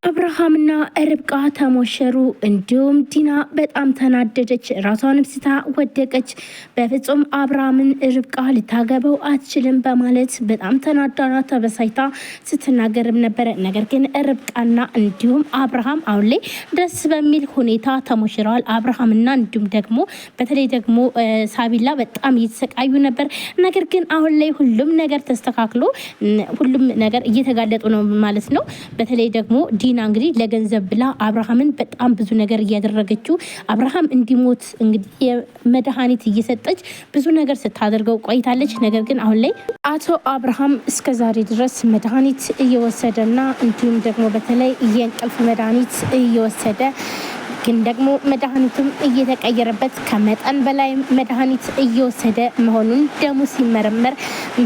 አብርሃምና ርብቃ ተሞሸሩ። እንዲሁም ዲና በጣም ተናደደች፣ ራሷንም ስታ ወደቀች። በፍጹም አብርሃምን ርብቃ ልታገበው አትችልም በማለት በጣም ተናዳና ተበሳይታ ስትናገርም ነበረ። ነገር ግን ርብቃና እንዲሁም አብርሃም አሁን ላይ ደስ በሚል ሁኔታ ተሞሽረዋል። አብርሃምና እንዲሁም ደግሞ በተለይ ደግሞ ሳቢላ በጣም እየተሰቃዩ ነበር። ነገር ግን አሁን ላይ ሁሉም ነገር ተስተካክሎ ሁሉም ነገር እየተጋለጡ ነው ማለት ነው። በተለይ ደግሞ ዲና እንግዲህ ለገንዘብ ብላ አብርሃምን በጣም ብዙ ነገር እያደረገችው አብርሃም እንዲሞት እንግዲህ የመድኃኒት እየሰጠች ብዙ ነገር ስታደርገው ቆይታለች። ነገር ግን አሁን ላይ አቶ አብርሃም እስከዛሬ ድረስ መድኃኒት እየወሰደና እንዲሁም ደግሞ በተለይ የእንቅልፍ መድኃኒት እየወሰደ ግን ደግሞ መድኃኒቱም እየተቀየረበት ከመጠን በላይ መድኃኒት እየወሰደ መሆኑን ደሙ ሲመረመር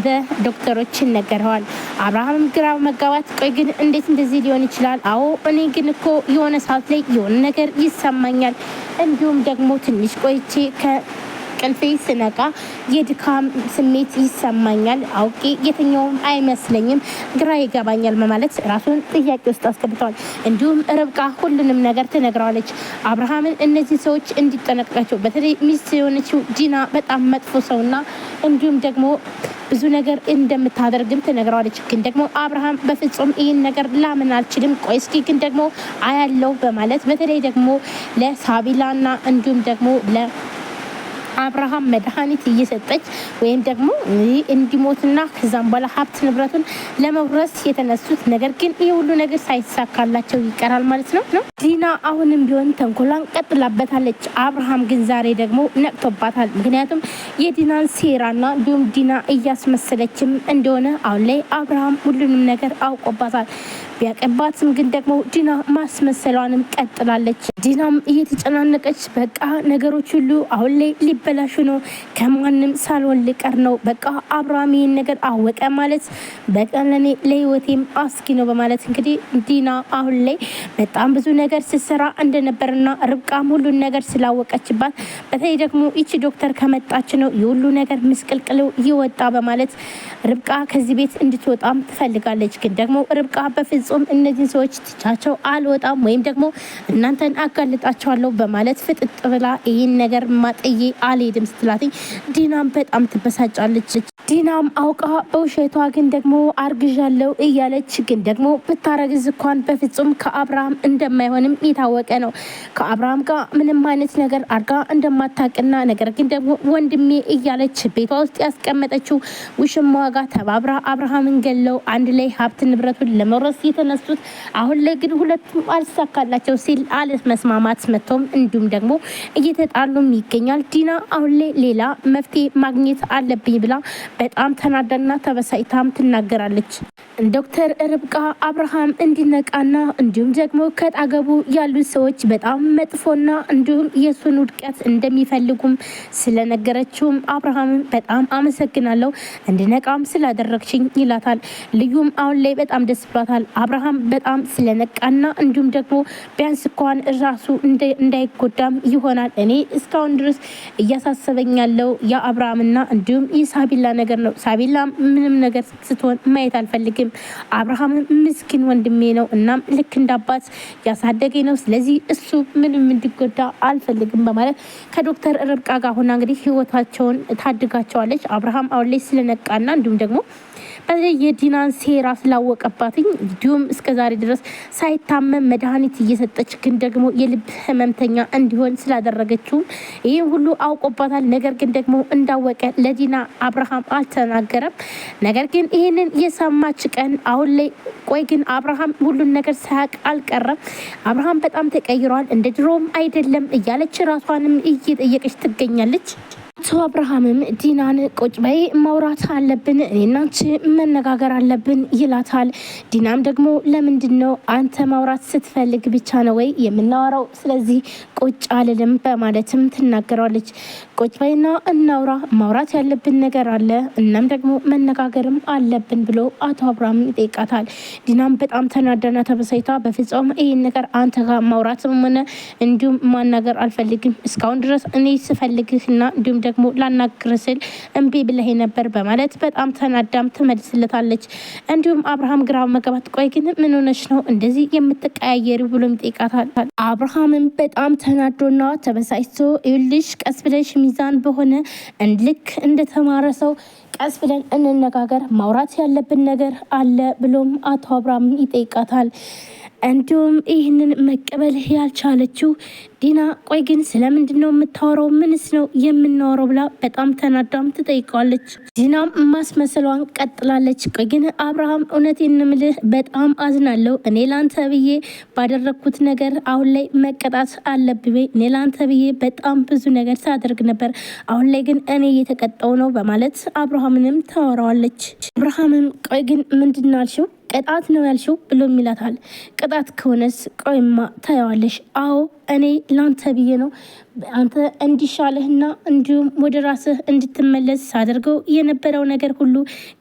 በዶክተሮች ይነገረዋል። አብርሃም ግራ መጋባት፣ ቆይ ግን እንዴት እንደዚህ ሊሆን ይችላል? አዎ እኔ ግን እኮ የሆነ ሰዓት ላይ የሆነ ነገር ይሰማኛል፣ እንዲሁም ደግሞ ትንሽ ቆይቼ ከእንቅልፌ ስነቃ የድካም ስሜት ይሰማኛል፣ አውቄ የትኛውም አይመስለኝም፣ ግራ ይገባኛል በማለት ራሱን ጥያቄ ውስጥ አስገብተዋል። እንዲሁም ርብቃ ሁሉንም ነገር ትነግረዋለች። አብርሃምን እነዚህ ሰዎች እንዲጠነቀቃቸው፣ በተለይ ሚስት የሆነችው ዲና በጣም መጥፎ ሰውና እንዲሁም ደግሞ ብዙ ነገር እንደምታደርግም ትነግረዋለች። ግን ደግሞ አብርሃም በፍጹም ይህን ነገር ላምን አልችልም፣ ቆይ እስኪ ግን ደግሞ አያለው በማለት በተለይ ደግሞ ለሳቢላና እንዲሁም ደግሞ አብርሃም መድኃኒት እየሰጠች ወይም ደግሞ እንዲሞትና ከዛም በኋላ ሀብት ንብረቱን ለመውረስ የተነሱት፣ ነገር ግን ይህ ሁሉ ነገር ሳይሳካላቸው ይቀራል ማለት ነው። ዲና አሁንም ቢሆን ተንኮሏን ቀጥላበታለች። አብርሃም ግን ዛሬ ደግሞ ነቅቶባታል። ምክንያቱም የዲናን ሴራና እንዲሁም ዲና እያስመሰለችም እንደሆነ አሁን ላይ አብርሃም ሁሉንም ነገር አውቆባታል። ቢያቀባትም ግን ደግሞ ዲና ማስመሰሏንም ቀጥላለች። ዲናም እየተጨናነቀች በቃ ነገሮች ሁሉ አሁን ላይ ሊበላሹ ነው፣ ከማንም ሳልወልድ ቀር ነው፣ በቃ አብርሃም ይህን ነገር አወቀ ማለት በቃ ለኔ ለህይወቴም አስጊ ነው በማለት እንግዲህ ዲና አሁን ላይ በጣም ብዙ ነገር ስትሰራ እንደነበርና ርብቃም ሁሉን ነገር ስላወቀችባት በተለይ ደግሞ ይቺ ዶክተር ከመጣች ነው የሁሉ ነገር ምስቅልቅለው ይወጣ በማለት ርብቃ ከዚህ ቤት እንድትወጣም ትፈልጋለች። ግን ደግሞ ርብቃ በፍጹም እነዚህ ሰዎች ትቻቸው አልወጣም ወይም ደግሞ እናንተን አጋልጣቸዋለሁ በማለት ፍጥጥ ብላ ይህን ነገር ማጠዬ አልሄድም ስትላትኝ ዲናም በጣም ትበሳጫለች። ዲናም አውቃ በውሸቷ ግን ደግሞ አርግዣለሁ እያለች ግን ደግሞ ብታረግዝ እንኳን በፍጹም ከአብርሃም እንደማይሆንም የታወቀ ነው። ከአብርሃም ጋር ምንም አይነት ነገር አርጋ እንደማታቅና ነገር ግን ደግሞ ወንድሜ እያለች ቤቷ ውስጥ ያስቀመጠችው ውሽማዋ ጋር ተባብራ አብርሃምን ገለው አንድ ላይ ሀብት ንብረቱን ለመውረስ የተነሱት አሁን ላይ ግን ሁለቱም አልሳካላቸው ሲል አለመስማማት መጥቶም እንዲሁም ደግሞ እየተጣሉም ይገኛል። ዲና አሁን ላይ ሌላ መፍትሄ ማግኘት አለብኝ ብላ በጣም ተናዳና ተበሳጭታም ትናገራለች። ዶክተር ርብቃ አብርሃም እንዲነቃና እንዲሁም ደግሞ ከጣገቡ ያሉት ሰዎች በጣም መጥፎና እንዲሁም የሱን ውድቀት እንደሚፈልጉም ስለነገረችውም አብርሃምን በጣም አመሰግናለሁ እንዲነቃም ስላደረግሽኝ ይላታል። ልዩም አሁን ላይ በጣም ደስ ብሏታል። አብርሃም በጣም ስለነቃና እንዲሁም ደግሞ ቢያንስ እንኳን ራሱ እንዳይጎዳም ይሆናል። እኔ እስካሁን ድረስ እያሳሰበኝ ያለው የአብርሃምና እንዲሁም የሳቢላ ነገር ነው። ሳቢላ ምንም ነገር ስትሆን ማየት አልፈልግም። አብርሃም ምስኪን ወንድሜ ነው፣ እናም ልክ እንዳባት ያሳደገኝ ነው። ስለዚህ እሱ ምንም እንዲጎዳ አልፈልግም በማለት ከዶክተር ርብቃ ጋር ሆና እንግዲህ ህይወታቸውን ታድጋቸዋለች። አብርሃም አሁን ላይ ስለነቃና እንዲሁም ደግሞ የዲናን ሴራ ስላወቀባትኝ እንዲሁም እስከዛሬ ድረስ ሳይታመም መድኃኒት እየሰጠች ግን ደግሞ የልብ ህመምተኛ እንዲሆን ስላደረገችውም ይህ ሁሉ አውቆባታል። ነገር ግን ደግሞ እንዳወቀ ለዲና አብርሃም አልተናገረም። ነገር ግን ይህንን የሰማች ቀን አሁን ላይ ቆይ ግን አብርሃም ሁሉን ነገር ሳያውቅ አልቀረም፣ አብርሃም በጣም ተቀይሯል፣ እንደ ድሮም አይደለም እያለች ራሷንም እየጠየቀች ትገኛለች። አቶ አብርሃምም ዲናን ቁጭ በይ ማውራት አለብን፣ እኔና አንቺ መነጋገር አለብን ይላታል። ዲናም ደግሞ ለምንድን ነው አንተ ማውራት ስትፈልግ ብቻ ነው ወይ የምናወራው? ስለዚህ ቁጭ አልልም በማለትም ትናገራለች። ቁጭ በይና እናውራ፣ ማውራት ያለብን ነገር አለ፣ እናም ደግሞ መነጋገርም አለብን ብሎ አቶ አብርሃም ይጠይቃታል። ዲናም በጣም ተናደና ተበሳይታ በፍጹም ይህን ነገር አንተ ጋር ማውራትም ሆነ እንዲሁም ማናገር አልፈልግም፣ እስካሁን ድረስ እኔ ስፈልግህና እንዲሁም ደግሞ ላናግር ስል እምቢ ብለህ ነበር በማለት በጣም ተናዳም ትመልስለታለች። እንዲሁም አብርሃም ግራ መጋባት ቆይ ግን ምን ሆነሽ ነው እንደዚህ የምትቀያየሪ ብሎም ይጠይቃታል። አብርሃምም በጣም ተናዶና ተበሳጭቶ ይልሽ ቀስ ብለሽ ሚዛን በሆነ ልክ እንደተማረ ሰው ቀስ ብለን እንነጋገር፣ ማውራት ያለብን ነገር አለ ብሎም አቶ አብርሃም ይጠይቃታል። እንዲሁም ይህንን መቀበል ያልቻለችው ዲና ቆይ ግን ስለምንድን ነው የምታወራው? ምንስ ነው የምናወራው? ብላ በጣም ተናዳም ትጠይቀዋለች። ዲናም ማስመሰሏን ቀጥላለች። ቆይ ግን አብርሃም እውነቴን እምልህ በጣም አዝናለሁ። እኔ ላንተ ብዬ ባደረግኩት ነገር አሁን ላይ መቀጣት አለብኝ። እኔ ላንተ ብዬ በጣም ብዙ ነገር ሳደርግ ነበር፣ አሁን ላይ ግን እኔ እየተቀጣው ነው በማለት አብርሃምንም ታወራዋለች። አብርሃምም ቆይ ግን ምንድን ነው ያልሽው? ቅጣት ነው ያልሽው ብሎ ይላታል። ቅጣት ከሆነስ ቆይማ ታየዋለሽ። አዎ እኔ ላንተ ብዬ ነው አንተ እንዲሻለህና እንዲሁም ወደ ራስህ እንድትመለስ ሳደርገው የነበረው ነገር ሁሉ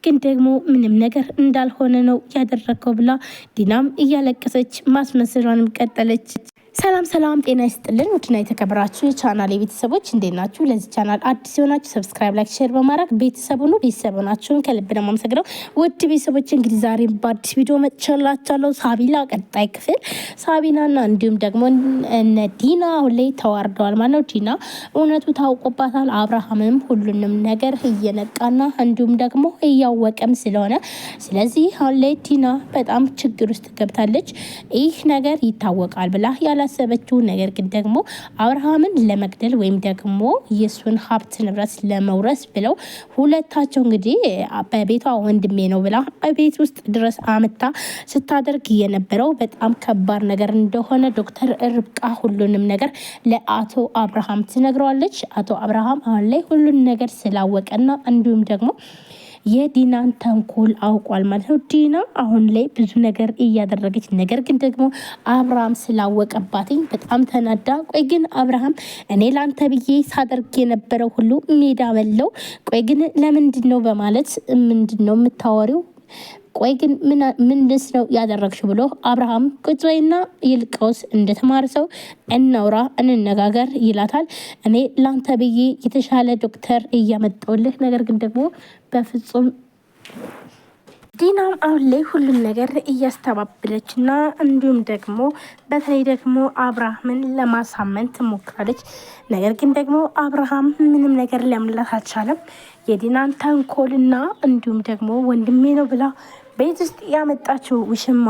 ግን ደግሞ ምንም ነገር እንዳልሆነ ነው ያደረገው ብላ ዲናም እያለቀሰች ማስመሰሏንም ቀጠለች። ሰላም ሰላም፣ ጤና ይስጥልን ውድና የተከበራችሁ የቻናል ቤተሰቦች እንዴት ናችሁ? ለዚህ ቻናል አዲስ የሆናችሁ ሰብስክራይብ፣ ላይክ፣ ሼር በማድረግ ቤተሰቡን ቤተሰቡናችሁን ከልብ ነው የማመሰግነው። ውድ ቤተሰቦች እንግዲህ ዛሬም በአዲስ ቪዲዮ መጥቻላችኋለሁ። ሳቢላ ቀጣይ ክፍል ሳቢናና እንዲሁም ደግሞ እነ ዲና አሁን ላይ ተዋርደዋል ማለት ነው። ዲና እውነቱ ታውቆባታል። አብርሃምም ሁሉንም ነገር እየነቃና እንዲሁም ደግሞ እያወቀም ስለሆነ ስለዚህ አሁን ላይ ዲና በጣም ችግር ውስጥ ገብታለች። ይህ ነገር ይታወቃል ብላ ያላሰበችው ነገር ግን ደግሞ አብርሃምን ለመግደል ወይም ደግሞ የሱን ሀብት ንብረት ለመውረስ ብለው ሁለታቸው እንግዲህ በቤቷ ወንድሜ ነው ብላ ቤት ውስጥ ድረስ አመታ ስታደርግ የነበረው በጣም ከባድ ነገር እንደሆነ ዶክተር ርብቃ ሁሉንም ነገር ለአቶ አብርሃም ትነግረዋለች። አቶ አብርሃም አሁን ላይ ሁሉን ነገር ስላወቀና እንዲሁም ደግሞ የዲናን ተንኮል አውቋል ማለት ነው። ዲና አሁን ላይ ብዙ ነገር እያደረገች ነገር ግን ደግሞ አብርሃም ስላወቀባትኝ በጣም ተናዳ ቆይ ግን አብርሃም እኔ ላንተ ብዬ ሳደርግ የነበረው ሁሉ ሜዳ በለው ቆይ ግን ለምንድን ነው በማለት ምንድን ነው የምታወሪው? ቆይ ግን ምንስ ነው ያደረግሽ ብሎ አብርሃም ቁጭ በይና ይልቀውስ እንደተማረ ሰው እናውራ እንነጋገር ይላታል። እኔ ላንተ ብዬ የተሻለ ዶክተር እያመጣውልህ ነገር ግን ደግሞ በፍጹም ዲናም አሁን ላይ ሁሉም ነገር እያስተባበለች እና እንዲሁም ደግሞ በተለይ ደግሞ አብርሃምን ለማሳመን ትሞክራለች። ነገር ግን ደግሞ አብርሃም ምንም ነገር ሊያምላት አልቻለም። የዲናን ተንኮልና እንዲሁም ደግሞ ወንድሜ ነው ብላ ቤት ውስጥ ያመጣችው ውሽማ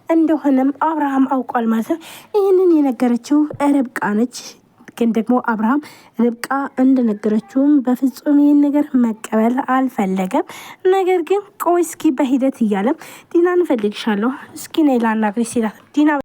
እንደሆነም አብርሃም አውቋል ማለት ነው። ይህንን የነገረችው ርብቃ ነች። ግን ደግሞ አብርሃም ርብቃ እንደነገረችውም በፍጹም ይህን ነገር መቀበል አልፈለገም። ነገር ግን ቆይ እስኪ በሂደት እያለም ዲናን እፈልግሻለሁ እስኪ ነይ ላናግርሽ ሲላት ዲና